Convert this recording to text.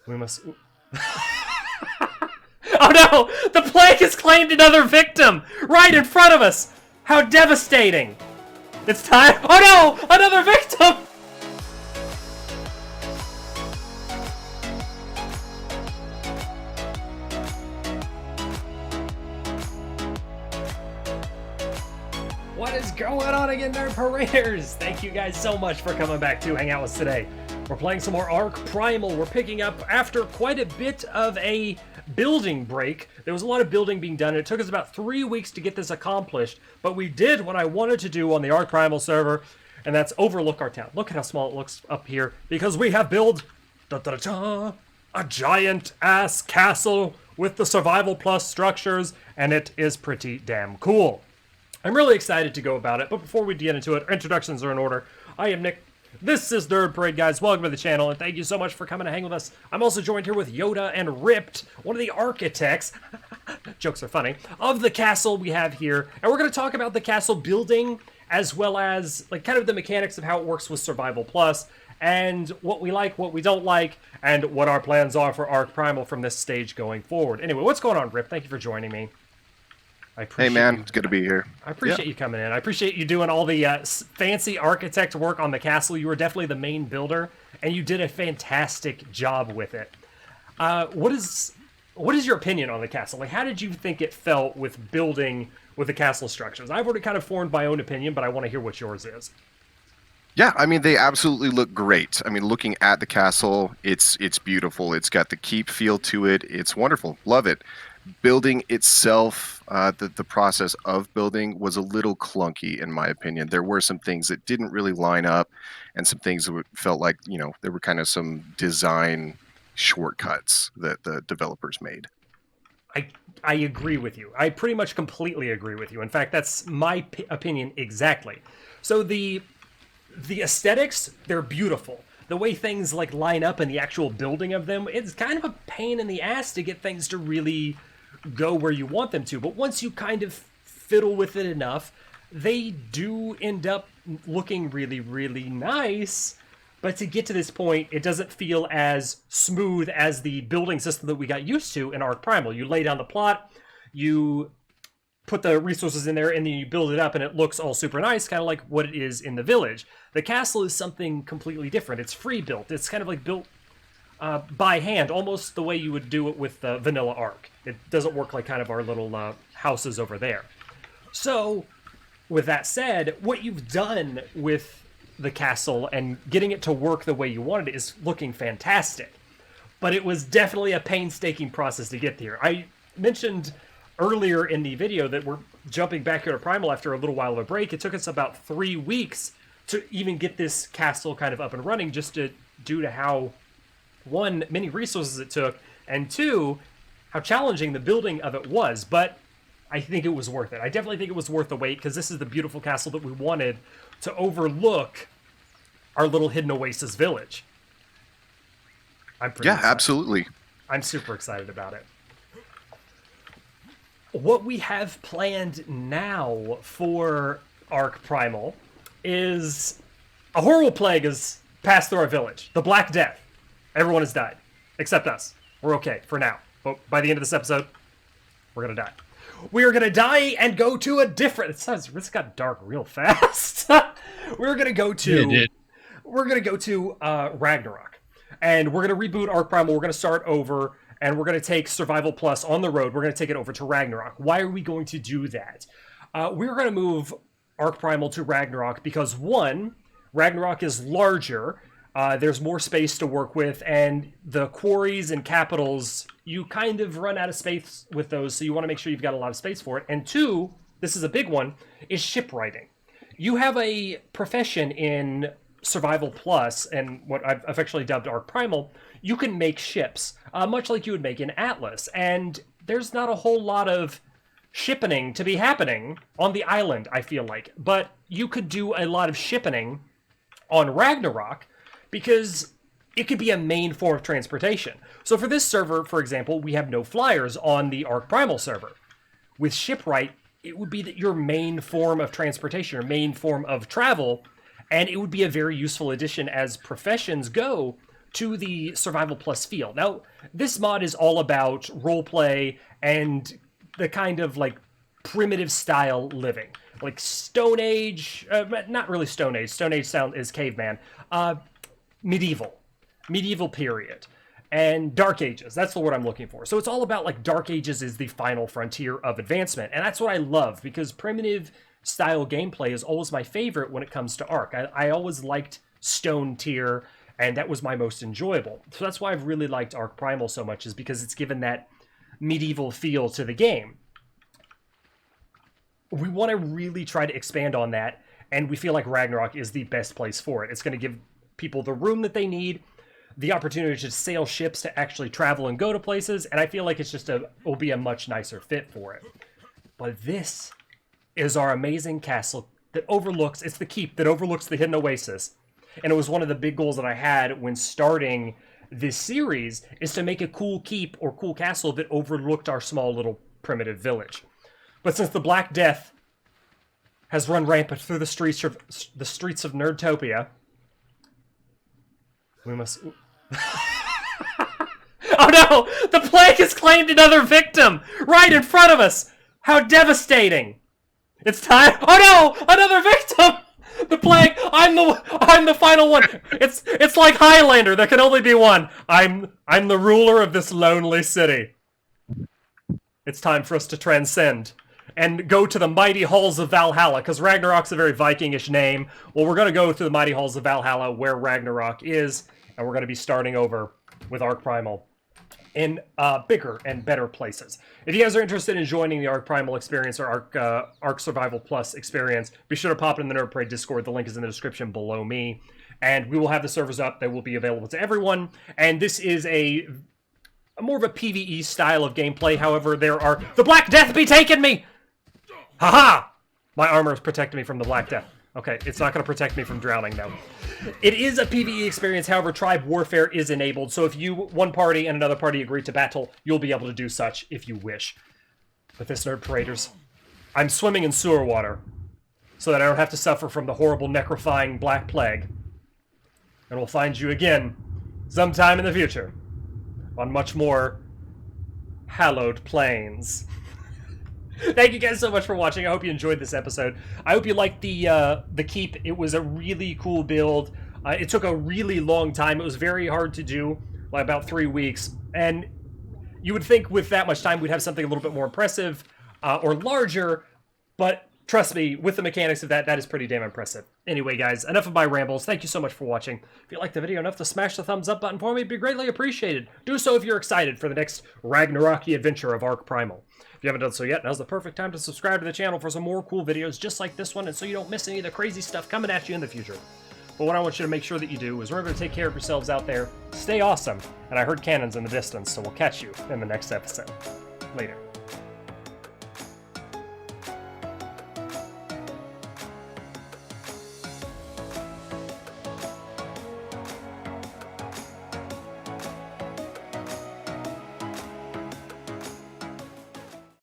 We must... Oh no! The plague has claimed another victim! Right in front of us! How devastating! It's time... Oh no! Another victim! What is going on again, Nerd Paraders? Thank you guys so much for coming back to hang out with us today. We're playing some more ARK Primal. We're picking up after quite a bit of a building break. There was a lot of building being done. It took us about 3 weeks to get this accomplished, but we did what I wanted to do on the ARK Primal server, and that's overlook our town. Look at how small it looks up here, because we have built a giant-ass castle with the Survival Plus structures, and it is pretty damn cool. I'm really excited to go about it, but before we get into it, introductions are in order. I am Nick. This is Nerd Parade, guys. Welcome to the channel, and thank you so much for coming to hang with us. I'm also joined here with Yoda and Ripped, one of the architects, jokes are funny, of the castle we have here. And we're going to talk about the castle building, as well as like kind of the mechanics of how it works with Survival Plus, and what we like, what we don't like, and what our plans are for ARK Primal from this stage going forward. Anyway, what's going on, Rip? Thank you for joining me. Hey man, it's good to be here. I appreciate you coming in. I appreciate you doing all the fancy architect work on the castle. You were definitely the main builder, and you did a fantastic job with it. What is your opinion on the castle? Like, how did you think it felt with building with the castle structures? I've already kind of formed my own opinion, but I want to hear what yours is. Yeah, I mean, they absolutely look great. I mean, looking at the castle, it's beautiful. It's got the keep feel to it. It's wonderful. Love it. Building itself, the process of building was a little clunky, in my opinion. There were some things that didn't really line up, and some things that felt like, you know, there were kind of some design shortcuts that the developers made. I agree with you. I pretty much completely agree with you. In fact, that's my opinion exactly. So the aesthetics, they're beautiful. The way things like line up and the actual building of them, it's kind of a pain in the ass to get things to really go where you want them to. But once you kind of fiddle with it enough, they do end up looking really, really nice. But to get to this point, it doesn't feel as smooth as the building system that we got used to in ARK Primal. You lay down the plot, you put the resources in there, and then you build it up, and it looks all super nice, kind of like what it is in the village. The castle is something completely different. It's free built. It's kind of like built by hand, almost the way you would do it with vanilla ARK. It doesn't work like kind of our little houses over there. So, with that said, what you've done with the castle and getting it to work the way you wanted it is looking fantastic. But it was definitely a painstaking process to get there. I mentioned earlier in the video that we're jumping back here to Primal after a little while of a break. It took us about 3 weeks to even get this castle kind of up and running, just due to how, one, many resources it took, and two, how challenging the building of it was. But I think it was worth it. I definitely think it was worth the wait, because this is the beautiful castle that we wanted to overlook our little hidden oasis village. I'm pretty excited. Absolutely. I'm super excited about it. What we have planned now for ARK Primal is a horrible plague has passed through our village. The Black Death. Everyone has died, except us. We're okay for now. But by the end of this episode, we're going to die. We are going to die and go to a different... This got dark real fast. We're going to go to... Yeah, it did. We're going to go to Ragnarok. And we're going to reboot ARK Primal. We're going to start over, and we're going to take Survival Plus on the road. We're going to take it over to Ragnarok. Why are we going to do that? We're going to move ARK Primal to Ragnarok because, one, Ragnarok is larger, there's more space to work with, and the quarries and capitals, you kind of run out of space with those, so you want to make sure you've got a lot of space for it. And two, this is a big one, is shipwrighting. You have a profession in Survival Plus, and what I've affectionately dubbed ARK Primal. You can make ships, much like you would make in Atlas, and there's not a whole lot of shippening to be happening on the island, I feel like. But you could do a lot of shippening on Ragnarok because it could be a main form of transportation. So for this server, for example, we have no flyers on the ARK Primal server. With Shipwright, it would be your main form of transportation, your main form of travel, and it would be a very useful addition as professions go to the Survival Plus feel. Now, this mod is all about roleplay and the kind of like primitive style living. Like Stone Age, not really Stone Age. Stone Age sound is caveman. Medieval period. And Dark Ages, that's the word I'm looking for. So it's all about like Dark Ages is the final frontier of advancement. And that's what I love, because primitive style gameplay is always my favorite when it comes to ARK. I always liked Stone tier, and that was my most enjoyable. So that's why I've really liked ARK Primal so much, is because it's given that medieval feel to the game. We want to really try to expand on that, and we feel like Ragnarok is the best place for it. It's going to give people the room that they need, the opportunity to sail ships to actually travel and go to places, and I feel like it's just will be a much nicer fit for it. But this is our amazing castle that overlooks, it's the keep that overlooks the hidden oasis. And it was one of the big goals that I had when starting this series, is to make a cool keep or cool castle that overlooked our small little primitive village. But since the Black Death has run rampant through the streets of Nerdtopia, we must... Oh no! The plague has claimed another victim! Right in front of us! How devastating! It's time... Oh no! Another victim! The plague! I'm the final one! It's like Highlander, there can only be one! I'm the ruler of this lonely city. It's time for us to transcend and go to the mighty halls of Valhalla, because Ragnarok's a very Vikingish name. Well, we're going to go to the mighty halls of Valhalla, where Ragnarok is, and we're going to be starting over with ARK Primal in bigger and better places. If you guys are interested in joining the ARK Primal experience or ARK Survival Plus experience, be sure to pop it in the Nerd Parade Discord. The link is in the description below me. And we will have the servers up. They will be available to everyone. And this is a more of a PvE style of gameplay. However, there are... The Black Death be taking me! Haha! My armor is protecting me from the Black Death. Okay, it's not going to protect me from drowning, though. It is a PvE experience, however, tribe warfare is enabled, so if one party and another party agree to battle, you'll be able to do such if you wish. But this, Nerd Paraders, I'm swimming in sewer water, so that I don't have to suffer from the horrible necrophying Black Plague. And we'll find you again, sometime in the future, on much more hallowed plains. Thank you guys so much for watching. I hope you enjoyed this episode. I hope you liked the keep. It was a really cool build. It took a really long time. It was very hard to do, like about 3 weeks. And you would think with that much time we'd have something a little bit more impressive or larger. But trust me, with the mechanics of that is pretty damn impressive. Anyway, guys, enough of my rambles. Thank you so much for watching. If you liked the video enough to smash the thumbs up button for me, it'd be greatly appreciated. Do so if you're excited for the next Ragnarok-y adventure of ARK Primal. If you haven't done so yet, now's the perfect time to subscribe to the channel for some more cool videos just like this one, and so you don't miss any of the crazy stuff coming at you in the future. But what I want you to make sure that you do is remember to take care of yourselves out there, stay awesome, and I heard cannons in the distance, so we'll catch you in the next episode. Later.